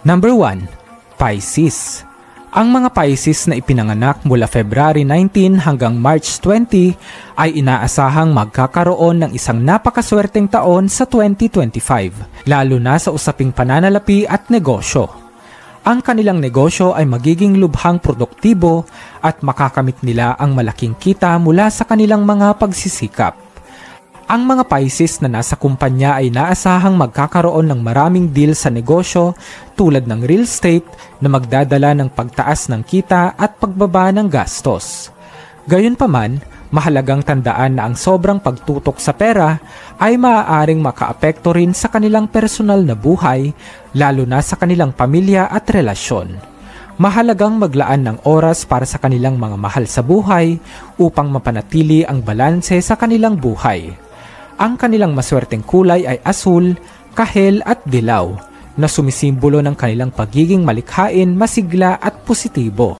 Number 1. Pisces. Ang mga Pisces na ipinanganak mula February 19 hanggang March 20 ay inaasahang magkakaroon ng isang napakaswerteng taon sa 2025, lalo na sa usaping pananalapi at negosyo. Ang kanilang negosyo ay magiging lubhang produktibo at makakamit nila ang malaking kita mula sa kanilang mga pagsisikap. Ang mga Pisces na nasa kumpanya ay naasahang magkakaroon ng maraming deal sa negosyo tulad ng real estate na magdadala ng pagtaas ng kita at pagbaba ng gastos. Gayunpaman, mahalagang tandaan na ang sobrang pagtutok sa pera ay maaaring makaapekto rin sa kanilang personal na buhay, lalo na sa kanilang pamilya at relasyon. Mahalagang maglaan ng oras para sa kanilang mga mahal sa buhay upang mapanatili ang balanse sa kanilang buhay. Ang kanilang maswerteng kulay ay asul, kahel at dilaw, na sumisimbolo ng kanilang pagiging malikhain, masigla at positibo.